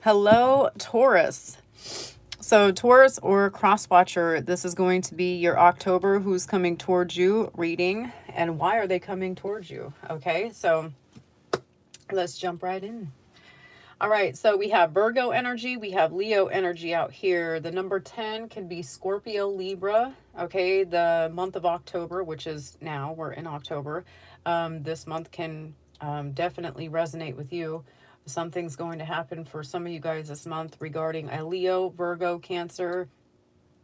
Hello, Taurus. So, Taurus or cross watcher, this is going to be your October who's coming towards you reading. And why are they coming towards you? Okay, so let's jump right in. All right, so we have Virgo energy, we have Leo energy out here. The number 10 can be Scorpio, Libra. Okay, the month of October, which is now, we're in October. This month can definitely resonate with you. Something's going to happen for some of you guys this month regarding a Leo, Virgo, Cancer,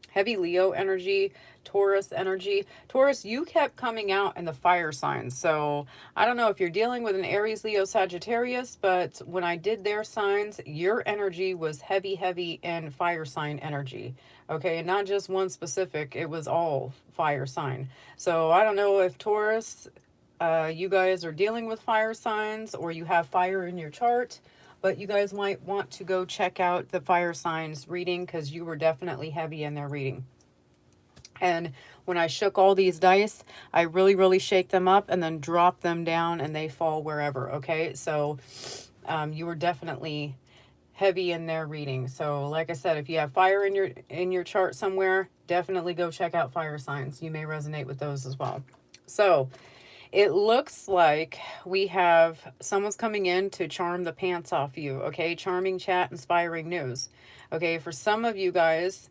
heavy Leo energy, Taurus energy. Taurus, you kept coming out in the fire signs. So I don't know if you're dealing with an Aries, Leo, Sagittarius, but when I did their signs, your energy was heavy, heavy in fire sign energy. Okay, and not just one specific, it was all fire sign. So I don't know if Taurus, you guys are dealing with fire signs or you have fire in your chart, but you guys might want to go check out the fire signs reading because you were definitely heavy in their reading. And when I shook all these dice, I really, really shake them up and then drop them down and they fall wherever. Okay, so you were definitely heavy in their reading. So like I said, if you have fire in your chart somewhere, definitely go check out fire signs. You may resonate with those as well. So it looks like we have someone's coming in to charm the pants off you. Okay, charming chat, inspiring news. Okay, for some of you guys,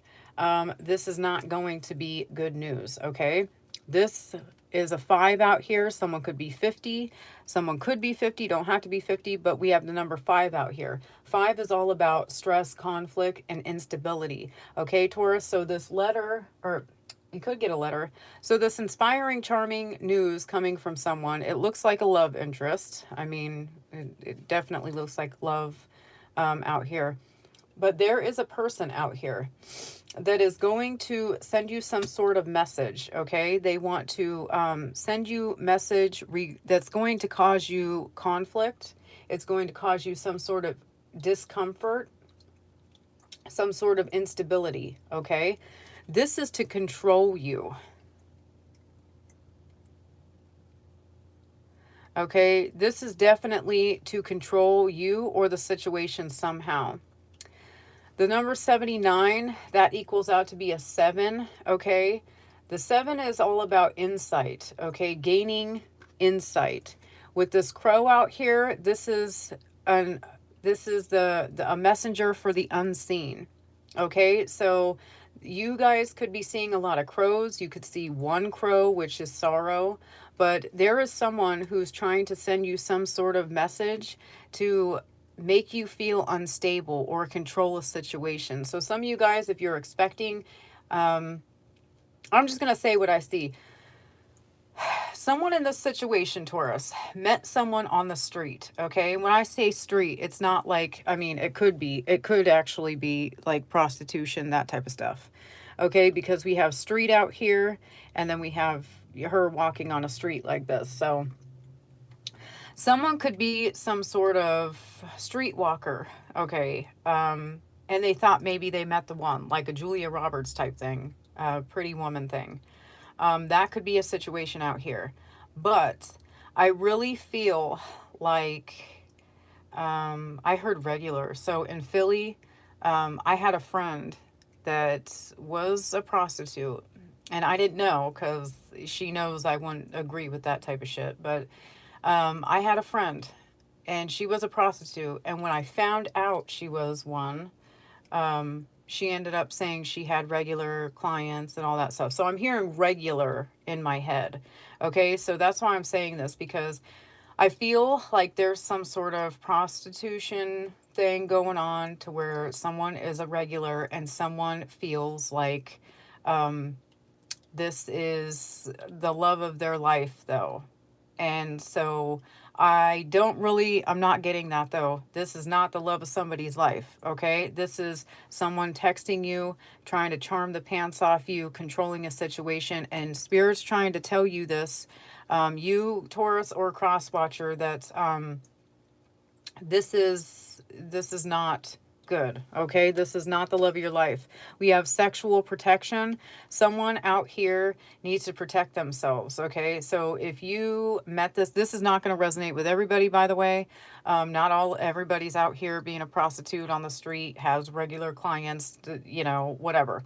this is not going to be good news. Okay, this is a 5 out here. Someone could be 50. Someone could be 50. Don't have to be 50, but we have the number 5 out here. 5 is all about stress, conflict, and instability. Okay, Taurus. So this letter, or you could get a letter. So this inspiring, charming news coming from someone, it looks like a love interest. I mean, it definitely looks like love out here. But there is a person out here that is going to send you some sort of message, okay? They want to send you message that's going to cause you conflict. It's going to cause you some sort of discomfort, some sort of instability, okay? This is to control you. Okay, this is definitely to control you or the situation somehow. The number 79, that equals out to be a 7, okay? The 7 is all about insight, okay? Gaining insight. With this crow out here, this is a messenger for the unseen. Okay? So you guys could be seeing a lot of crows. You could see one crow, which is sorrow, but there is someone who's trying to send you some sort of message to make you feel unstable or control a situation. So some of you guys, if you're expecting, I'm just going to say what I see. Someone in this situation, Taurus, met someone on the street, okay? When I say street, it's not like, I mean, it could actually be like prostitution, that type of stuff, okay? Because we have street out here, and then we have her walking on a street like this. So someone could be some sort of streetwalker, okay? And they thought maybe they met the one, like a Julia Roberts type thing, pretty woman thing. That could be a situation out here. But I really feel like I heard regular. So in Philly, I had a friend that was a prostitute. And I didn't know because she knows I wouldn't agree with that type of shit. But I had a friend and she was a prostitute. And when I found out she was one, she ended up saying she had regular clients and all that stuff. So I'm hearing regular in my head. Okay, so that's why I'm saying this, because I feel like there's some sort of prostitution thing going on to where someone is a regular and someone feels like this is the love of their life, though. And so I'm not getting that though. This is not the love of somebody's life, okay? This is someone texting you, trying to charm the pants off you, controlling a situation, and Spirit's trying to tell you this, you, Taurus or Crosswatcher, that this is not good. Okay, this is not the love of your life. We have sexual protection. Someone out here needs to protect themselves. Okay, so if you met this is not going to resonate with everybody, by the way. Not all everybody's out here being a prostitute on the street, has regular clients, whatever.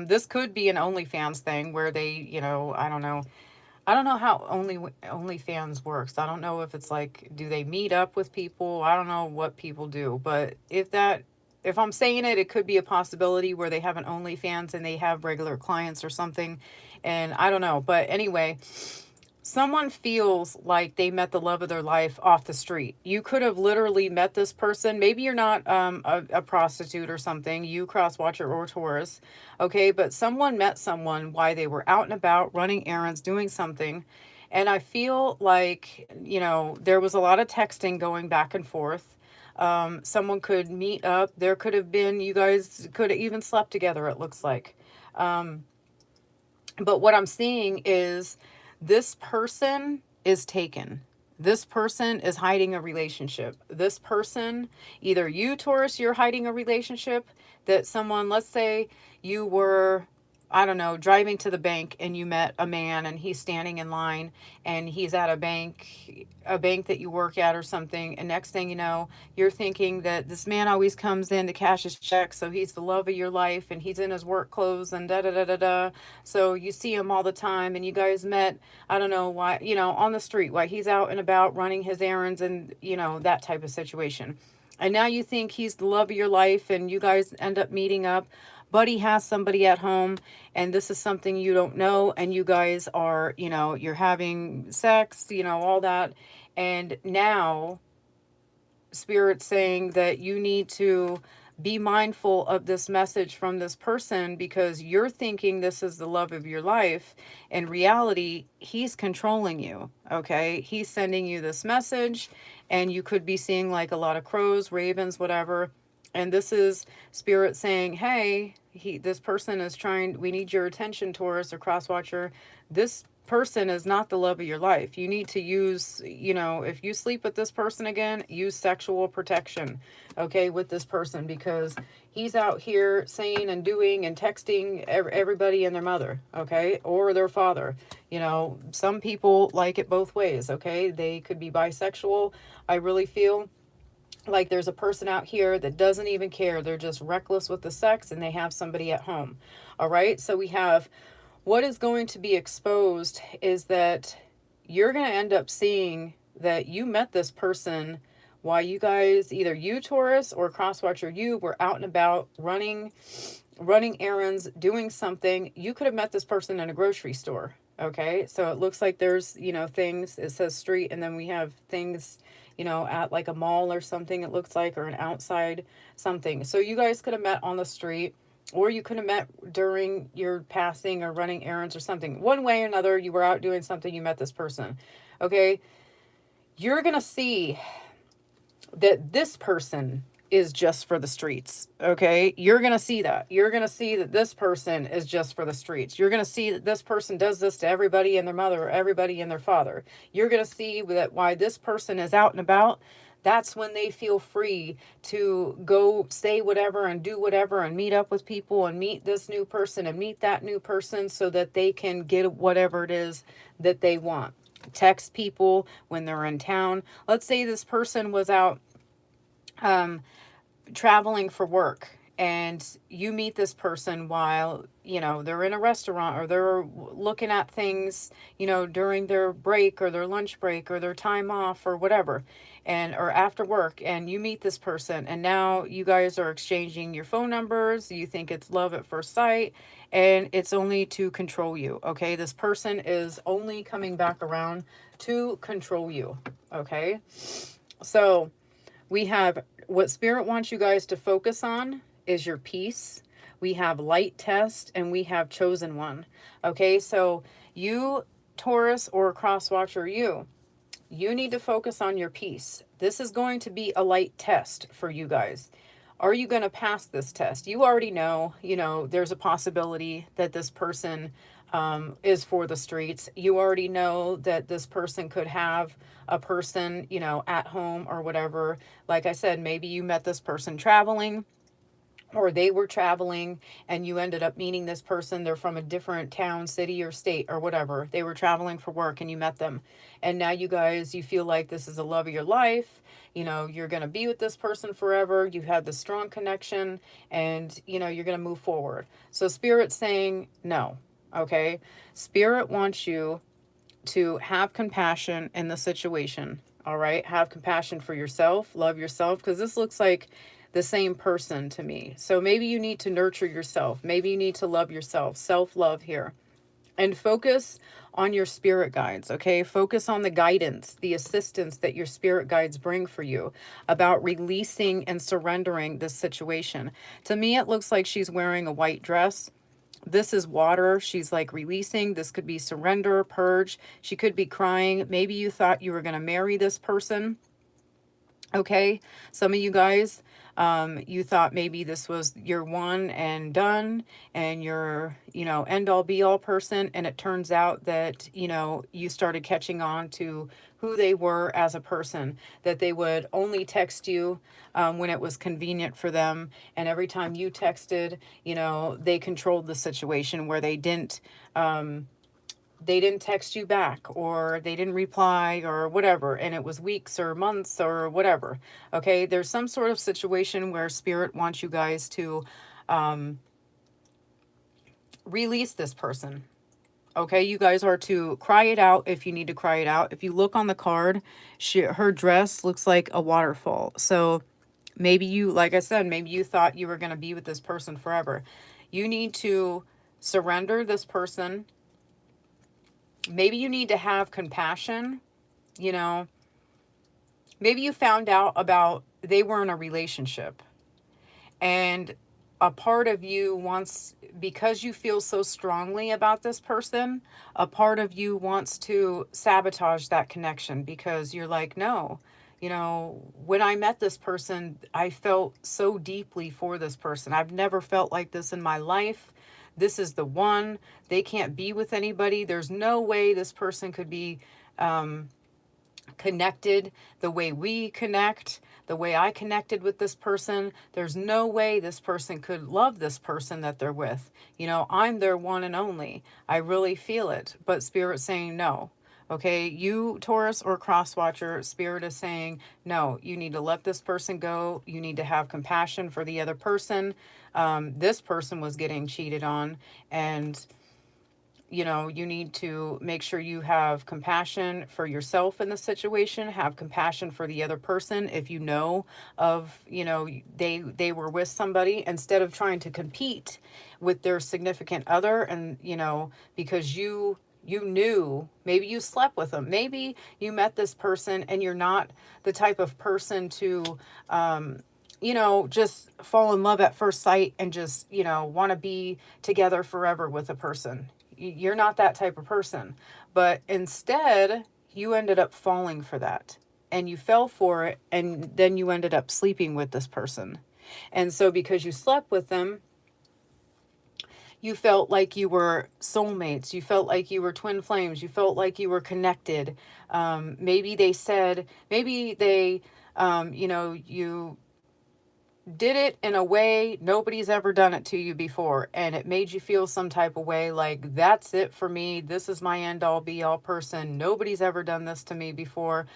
This could be an OnlyFans thing where they, I don't know. I don't know how OnlyFans works. I don't know if it's like, do they meet up with people? I don't know what people do, but if I'm saying it, it could be a possibility where they have an OnlyFans and they have regular clients or something, and I don't know. But anyway, someone feels like they met the love of their life off the street. You could have literally met this person. Maybe you're not a prostitute or something, you cross watcher or Taurus, okay? But someone met someone while they were out and about running errands, doing something. And I feel like, there was a lot of texting going back and forth. Someone could meet up. There could have been, you guys could have even slept together, it looks like. But what I'm seeing is this person is taken. This person is hiding a relationship. This person, either you, Taurus, you're hiding a relationship that someone, let's say you were, I don't know, driving to the bank and you met a man and he's standing in line and he's at a bank that you work at or something. And next thing you know, you're thinking that this man always comes in to cash his check. So he's the love of your life and he's in his work clothes and da da da da da. So you see him all the time and you guys met, I don't know why, on the street, while he's out and about running his errands and, that type of situation. And now you think he's the love of your life and you guys end up meeting up, but he has somebody at home and this is something you don't know, and you guys are, you're having sex, all that. And now Spirit's saying that you need to be mindful of this message from this person because you're thinking this is the love of your life. In reality, he's controlling you. Okay, he's sending you this message and you could be seeing like a lot of crows, ravens, whatever. And this is Spirit saying, hey, this person is trying, we need your attention, Taurus or Crosswatcher. This person is not the love of your life. You need to use, if you sleep with this person again, use sexual protection, okay, with this person, because he's out here saying and doing and texting everybody and their mother, okay, or their father. Some people like it both ways, okay? They could be bisexual. I really feel like there's a person out here that doesn't even care. They're just reckless with the sex and they have somebody at home. All right. So we have what is going to be exposed is that you're going to end up seeing that you met this person while you guys, either you, Taurus, or Crosswatcher, you were out and about running errands, doing something. You could have met this person in a grocery store. Okay. So it looks like there's, things, it says street, and then we have things, at like a mall or something, it looks like, or an outside something. So you guys could have met on the street, or you could have met during your passing or running errands or something. One way or another, you were out doing something, you met this person. Okay. You're going to see that this person is just for the streets. Okay. You're going to see that. You're going to see that this person is just for the streets. You're going to see that this person does this to everybody and their mother, or everybody and their father. You're going to see that why this person is out and about. That's when they feel free to go say whatever and do whatever and meet up with people and meet this new person and meet that new person so that they can get whatever it is that they want. Text people when they're in town. Let's say this person was out traveling for work and you meet this person while they're in a restaurant or they're looking at things during their break or their lunch break or their time off or whatever, and or after work, and you meet this person and now you guys are exchanging your phone numbers. You think it's love at first sight, and it's only to control you. Okay, this person is only coming back around to control you. Okay, so we have what Spirit wants you guys to focus on is your peace. We have light test and we have chosen one. Okay, so you, Taurus or Crosswatcher, you need to focus on your peace. This is going to be a light test for you guys. Are you going to pass this test? You already know, there's a possibility that this person is for the streets. You already know that this person could have a person, you know, at home or whatever. Like I said, maybe you met this person traveling, or they were traveling and you ended up meeting this person. They're from a different town, city, or state, or whatever. They were traveling for work and you met them. And now you guys, you feel like this is the love of your life. You know, you're going to be with this person forever. You've had this strong connection and, you know, you're going to move forward. So Spirit's saying no. Okay. Spirit wants you to have compassion in the situation. All right. Have compassion for yourself, love yourself, because this looks like the same person to me. So maybe you need to nurture yourself. Maybe you need to love yourself, self love here. And focus on your spirit guides, okay? Focus on the guidance, the assistance that your spirit guides bring for you about releasing and surrendering this situation. To me, it looks like she's wearing a white dress. This is water. She's like releasing. This could be surrender, purge. She could be crying. Maybe you thought you were going to marry this person. Okay, some of you guys, you thought maybe this was your one and done and your, you know, end all be all person. And it turns out that, you know, you started catching on to who they were as a person, that they would only text you when it was convenient for them. And every time you texted, you know, they controlled the situation where they didn't text you back or they didn't reply or whatever, and it was weeks or months or whatever. Okay, there's some sort of situation where spirit wants you guys to release this person. Okay, you guys are to cry it out if you need to cry it out. If you look on the card, her dress looks like a waterfall. So maybe you, like I said, maybe you thought you were going to be with this person forever. You need to surrender this person. Maybe you need to have compassion, you know. Maybe you found out about they were in a relationship and a part of you wants, because you feel so strongly about this person, a part of you wants to sabotage that connection because you're like, no, you know, when I met this person, I felt so deeply for this person. I've never felt like this in my life. This is the one. They can't be with anybody. There's no way this person could be connected the way we connect, the way I connected with this person. There's no way this person could love this person that they're with. You know, I'm their one and only. I really feel it. But Spirit's saying no. Okay, you Taurus or cross watcher, Spirit is saying, no, you need to let this person go. You need to have compassion for the other person. This person was getting cheated on, and you know, you need to make sure you have compassion for yourself in the situation, have compassion for the other person. If you know of, you know, they were with somebody, instead of trying to compete with their significant other, and you know, because you knew, maybe you slept with them, maybe you met this person and you're not the type of person to you know, just fall in love at first sight and just, you know, want to be together forever with a person. You're not that type of person. But instead, you ended up falling for that. And you fell for it, and then you ended up sleeping with this person. And so because you slept with them, you felt like you were soulmates. You felt like you were twin flames. You felt like you were connected. Maybe they said, maybe they, you know, you did it in a way nobody's ever done it to you before, and it made you feel some type of way, like, that's it for me, this is my end all be all person, nobody's ever done this to me before.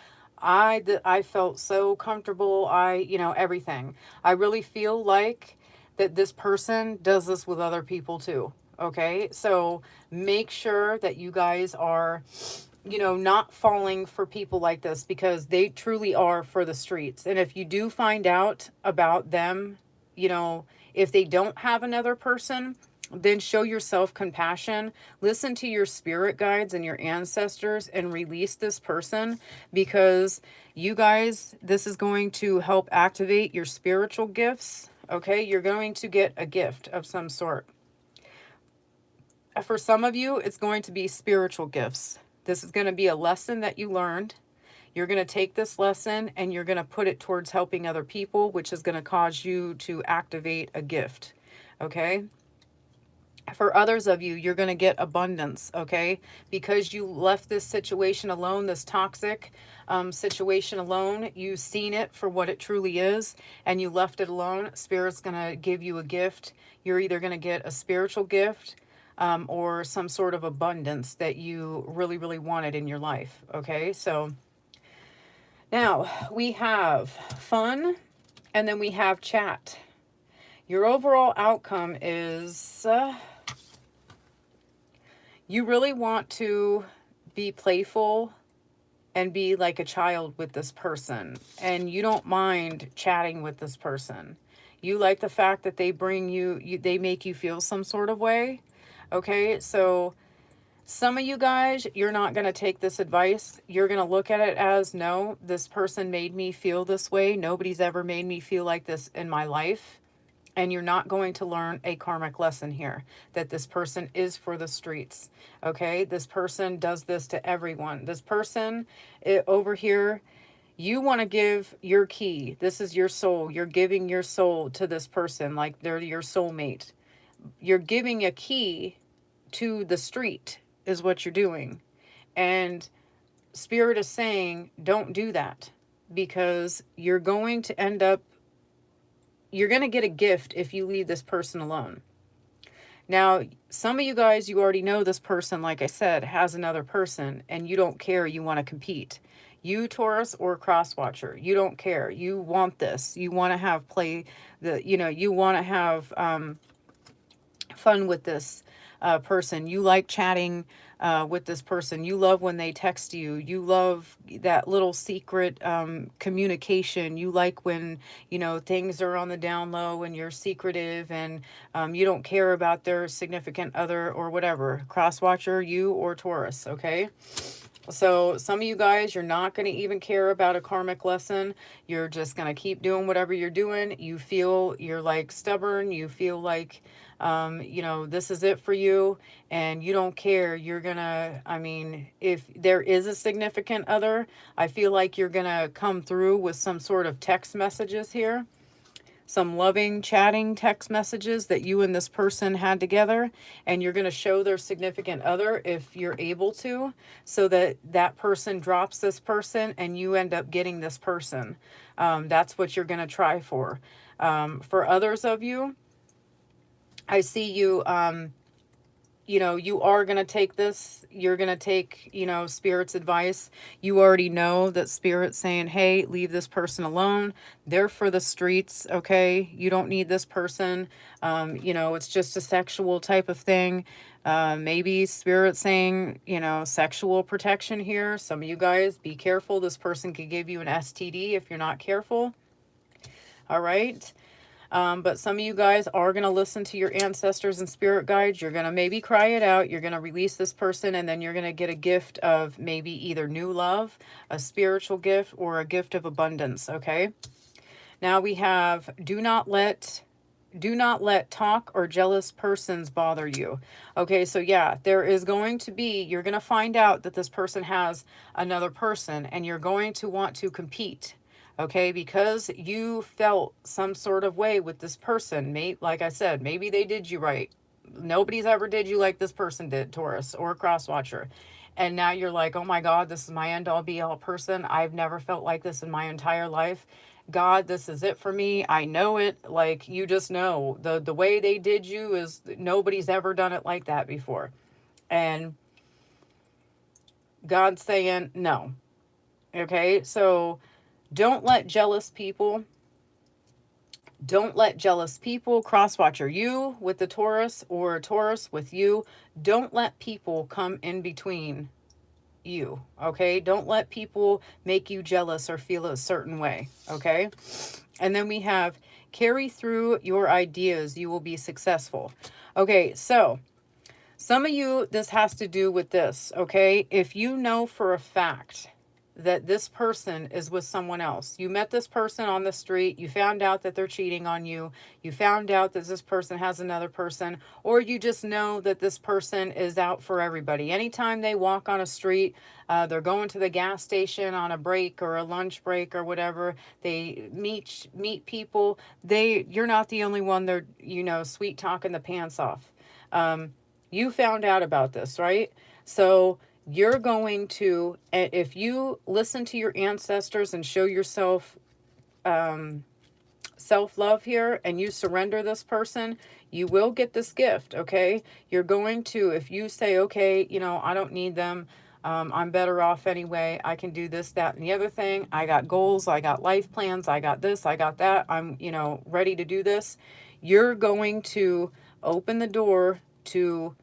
I felt so comfortable, you know, everything. I really feel like that this person does this with other people too. Okay, so make sure that you guys are, you know, not falling for people like this, because they truly are for the streets. And if you do find out about them, you know, if they don't have another person, then show yourself compassion. Listen to your spirit guides and your ancestors and release this person, because you guys, this is going to help activate your spiritual gifts. Okay, you're going to get a gift of some sort. For some of you, it's going to be spiritual gifts. This is going to be a lesson that you learned. You're going to take this lesson and you're going to put it towards helping other people, which is going to cause you to activate a gift. Okay? For others of you, you're going to get abundance, okay? Because you left this situation alone, this toxic situation alone. You've seen it for what it truly is, and you left it alone. Spirit's going to give you a gift. You're either going to get a spiritual gift or some sort of abundance that you really, really wanted in your life, okay? So now we have fun, and then we have chat. Your overall outcome is you really want to be playful and be like a child with this person. And you don't mind chatting with this person. You like the fact that they bring you, they make you feel some sort of way. Okay, so some of you guys, you're not going to take this advice. You're going to look at it as, no, this person made me feel this way. Nobody's ever made me feel like this in my life. And you're not going to learn a karmic lesson here, that this person is for the streets. Okay, this person does this to everyone. This person over here, you want to give your key. This is your soul. You're giving your soul to this person like they're your soulmate. You're giving a key to the street is what you're doing. And Spirit is saying, don't do that, because you're going to end up, you're going to get a gift if you leave this person alone. Now, some of you guys, you already know this person, like I said, has another person, and you don't care. You want to compete. You, Taurus or Crosswatcher, you don't care. You want this. You want to have you want to have fun with this person. You like chatting with this person. You love when they text you. You love that little secret communication. You like when, things are on the down low and you're secretive and you don't care about their significant other or whatever. Crosswatcher, you or Taurus, okay? So some of you guys, you're not going to even care about a karmic lesson. You're just going to keep doing whatever you're doing. You feel you're like stubborn. You feel like, this is it for you and you don't care. You're going to, if there is a significant other, I feel like you're going to come through with some sort of text messages here. Some loving chatting text messages that you and this person had together, and you're going to show their significant other if you're able to, so that that person drops this person and you end up getting this person. That's what you're going to try for. For others of you, I see you, you are going to take this, you're going to take, Spirit's advice. You already know that Spirit's saying, hey, leave this person alone. They're for the streets, okay? You don't need this person. It's just a sexual type of thing. Maybe Spirit saying, sexual protection here. Some of you guys, be careful. This person could give you an STD if you're not careful. All right. But some of you guys are going to listen to your ancestors and spirit guides. You're going to maybe cry it out. You're going to release this person, and then you're going to get a gift of maybe either new love, a spiritual gift, or a gift of abundance, okay? Now we have do not let talk or jealous persons bother you. Okay, so yeah, there is going to be, you're going to find out that this person has another person, and you're going to want to compete. Okay, because you felt some sort of way with this person. Like I said, maybe they did you right. Nobody's ever did you like this person did, Taurus or Crosswatcher. And now you're like, oh my God, this is my end all be all person. I've never felt like this in my entire life. God, this is it for me. I know it. Like, you just know the way they did you is nobody's ever done it like that before. And God's saying no. Okay, so don't let jealous people, Crosswatcher, you with the Taurus or Taurus with you, don't let people come in between you, okay? Don't let people make you jealous or feel a certain way, okay? And then we have carry through your ideas, you will be successful. Okay, so some of you, this has to do with this, okay? If you know for a fact that this person is with someone else. You met this person on the street. You found out that they're cheating on you. You found out that this person has another person, or you just know that this person is out for everybody. Anytime they walk on a street, they're going to the gas station on a break or a lunch break or whatever. They meet people. You're not the only one. They're, sweet talking the pants off. You found out about this, right? So you're going to, if you listen to your ancestors and show yourself self-love here, and you surrender this person, you will get this gift. Okay, you're going to, if you say, okay, you know, I don't need them, I'm better off anyway, I can do this, that, and the other thing, I got goals, I got life plans, I got this, I got that, I'm, you know, ready to do this. You're going to open the door to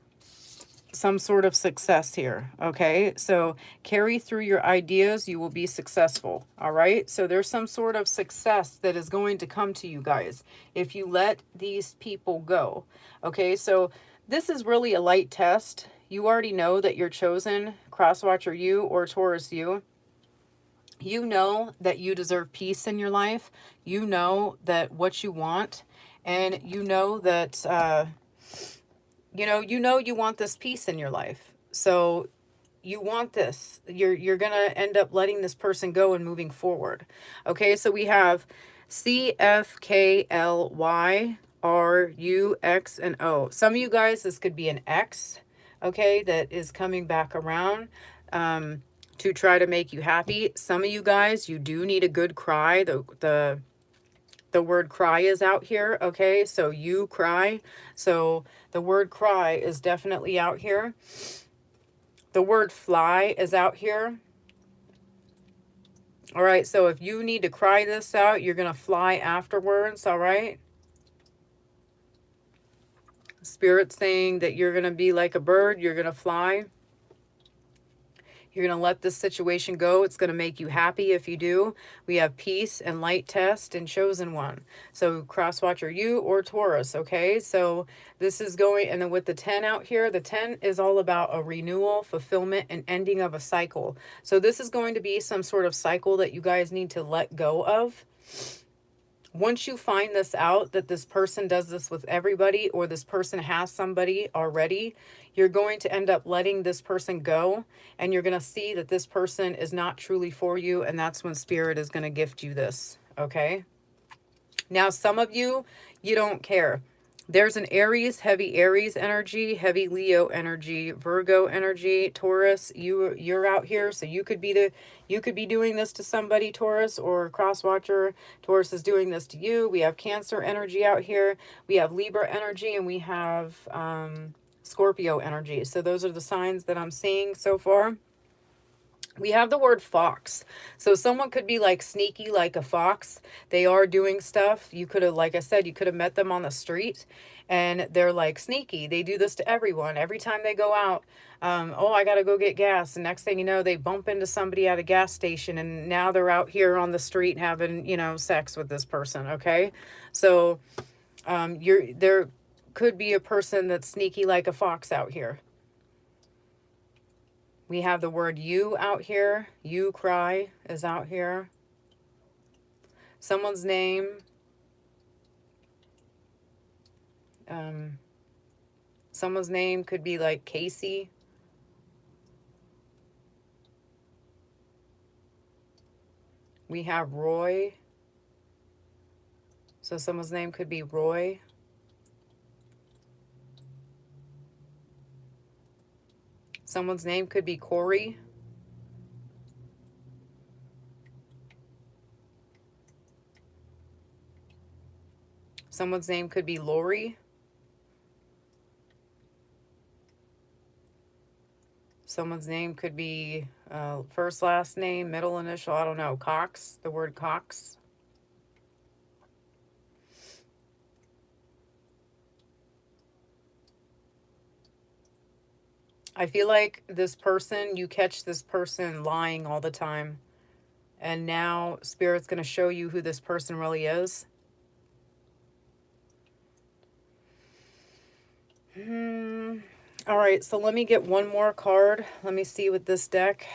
some sort of success here. Okay, so carry through your ideas, you will be successful. All right, so there's some sort of success that is going to come to you guys if you let these people go. Okay, so this is really a light test. You already know that you're chosen, crosswatcher you or Taurus you. You know that you deserve peace in your life. You know that what you want, and you know that you want this peace in your life. So you want this. You're going to end up letting this person go and moving forward. Okay, so we have CFKLYRUX and O. Some of you guys, this could be an X, okay, that is coming back around to try to make you happy. Some of you guys, you do need a good cry. The word cry is out here, okay? So you cry. So the word cry is definitely out here. The word fly is out here. All right, so if you need to cry this out, you're going to fly afterwards, all right? Spirit saying that you're going to be like a bird, you're going to fly. You're going to let this situation go. It's going to make you happy if you do. We have peace and light test and chosen one. So crosswatcher you or Taurus, okay? So this is going, and then with the 10 out here, the 10 is all about a renewal, fulfillment, and ending of a cycle. So this is going to be some sort of cycle that you guys need to let go of. Once you find this out, that this person does this with everybody, or this person has somebody already, you're going to end up letting this person go, and you're going to see that this person is not truly for you, and that's when Spirit is going to gift you this, okay? Now, some of you, you don't care. There's an Aries, heavy Aries energy, heavy Leo energy, Virgo energy, Taurus. You're out here, so you could be doing this to somebody, Taurus, or crosswatcher. Taurus is doing this to you. We have Cancer energy out here. We have Libra energy, and we have Scorpio energy. So those are the signs that I'm seeing so far. We have the word fox. So someone could be like sneaky like a fox. They are doing stuff. You could have, like I said, you could have met them on the street and they're like sneaky. They do this to everyone. Every time they go out, oh, I got to go get gas. And next thing you know, they bump into somebody at a gas station and now they're out here on the street having, sex with this person. Okay. So there could be a person that's sneaky like a fox out here. We have the word you out here. You cry is out here. Someone's name. Someone's name could be like Casey. We have Roy. So someone's name could be Roy. Someone's name could be Corey. Someone's name could be Lori. Someone's name could be first, last name, middle initial, I don't know, Cox, the word Cox. I feel like this person, you catch this person lying all the time. And now Spirit's going to show you who this person really is. All right, so let me get one more card. Let me see with this deck.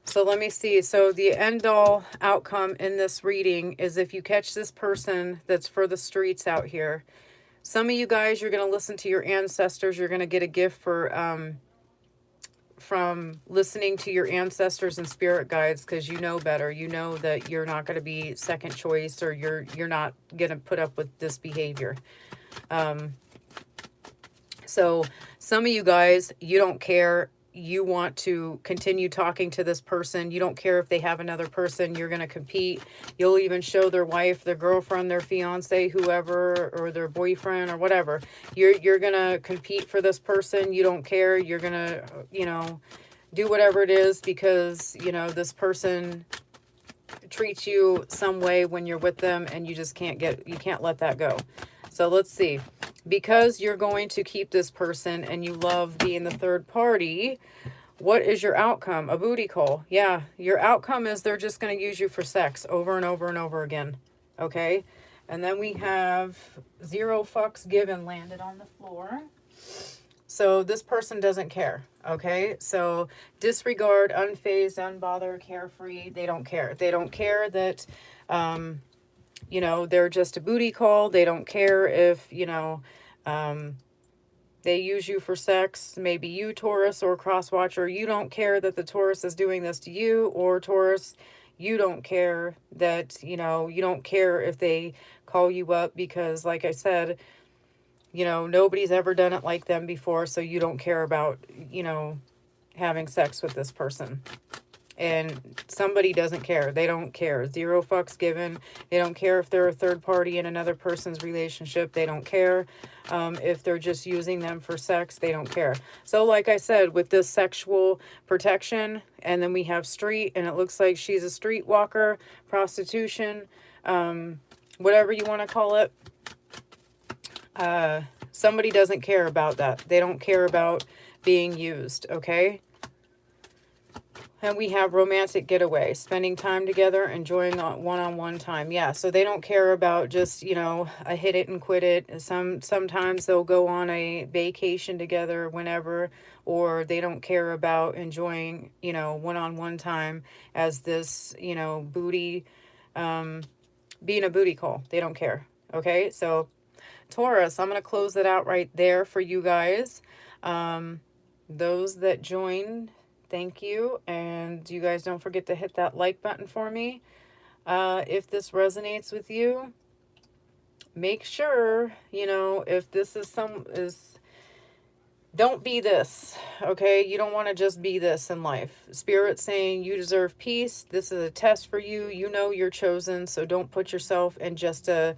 So let me see. So the end-all outcome in this reading is if you catch this person that's for the streets out here. Some of you guys, you're going to listen to your ancestors. You're going to get a gift for from listening to your ancestors and spirit guides because you know better. You know that you're not going to be second choice or you're not going to put up with this behavior. So some of you guys, you don't care. You want to continue talking to this person. You don't care if they have another person. You're going to compete. You'll even show their wife, their girlfriend, their fiance, whoever, or their boyfriend or whatever. You're going to compete for this person. You don't care. You're going to, do whatever it is because, this person treats you some way when you're with them, and you just you can't let that go. So let's see. Because you're going to keep this person and you love being the third party, what is your outcome? A booty call. Yeah, your outcome is they're just going to use you for sex over and over and over again. Okay? And then we have 0 fucks given landed on the floor. So this person doesn't care. Okay? So disregard, unfazed, unbothered, carefree. They don't care. They don't care that they're just a booty call. They don't care if, they use you for sex. Maybe you, Taurus or cross-watcher, you don't care that the Taurus is doing this to you, or Taurus, you don't care that, you don't care if they call you up because, like I said, nobody's ever done it like them before, so you don't care about, having sex with this person. And somebody doesn't care. They don't care. 0 fucks given. They don't care if they're a third party in another person's relationship. They don't care. If they're just using them for sex, they don't care. So like I said, with this sexual protection, and then we have street, and it looks like she's a streetwalker, prostitution, whatever you want to call it. Somebody doesn't care about that. They don't care about being used, okay? And we have romantic getaway, spending time together, enjoying one-on-one time. Yeah, so they don't care about just, a hit it and quit it. Sometimes they'll go on a vacation together whenever, or they don't care about enjoying, one-on-one time as this, booty, being a booty call. They don't care. Okay, so Taurus, I'm going to close it out right there for you guys. Those that joined, thank you. And you guys don't forget to hit that like button for me. If this resonates with you, make sure, if this is don't be this, okay? You don't want to just be this in life. Spirit saying you deserve peace. This is a test for you. You know you're chosen, so don't put yourself in just a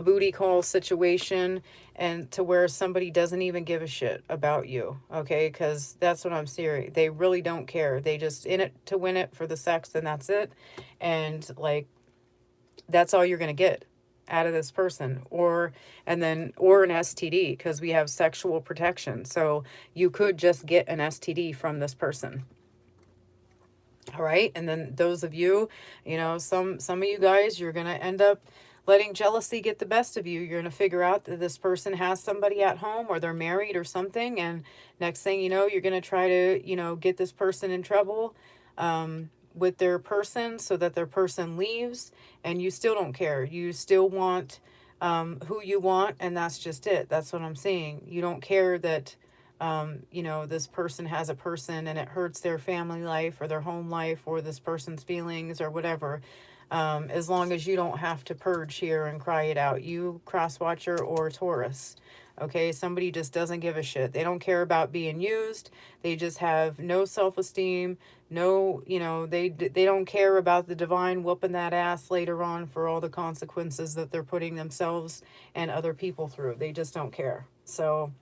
booty call situation and to where somebody doesn't even give a shit about you, okay? Because that's what I'm seeing. They really don't care. They just in it to win it for the sex, and that's it. And that's all you're gonna get out of this person, or an STD, because we have sexual protection. So you could just get an STD from this person. All right, and then those of you, some of you guys, you're gonna end up letting jealousy get the best of you. You're going to figure out that this person has somebody at home, or they're married or something. And next thing you know, you're going to try to, get this person in trouble with their person so that their person leaves, and you still don't care. You still want who you want, and that's just it. That's what I'm saying. You don't care that, this person has a person and it hurts their family life or their home life or this person's feelings or whatever. As long as you don't have to purge here and cry it out. You, cross-watcher or Taurus. Okay, somebody just doesn't give a shit. They don't care about being used. They just have no self-esteem. No, they don't care about the divine whooping that ass later on for all the consequences that they're putting themselves and other people through. They just don't care. So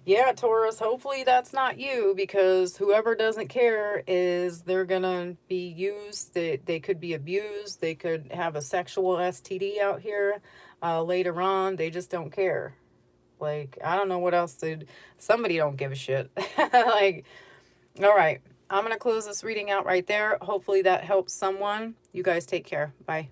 yeah, Taurus, hopefully that's not you, because whoever doesn't care they're gonna be used. They could be abused. They could have a sexual STD out here later on. They just don't care. I don't know what else somebody don't give a shit. All right, I'm gonna close this reading out right there. Hopefully that helps someone. You guys take care. Bye.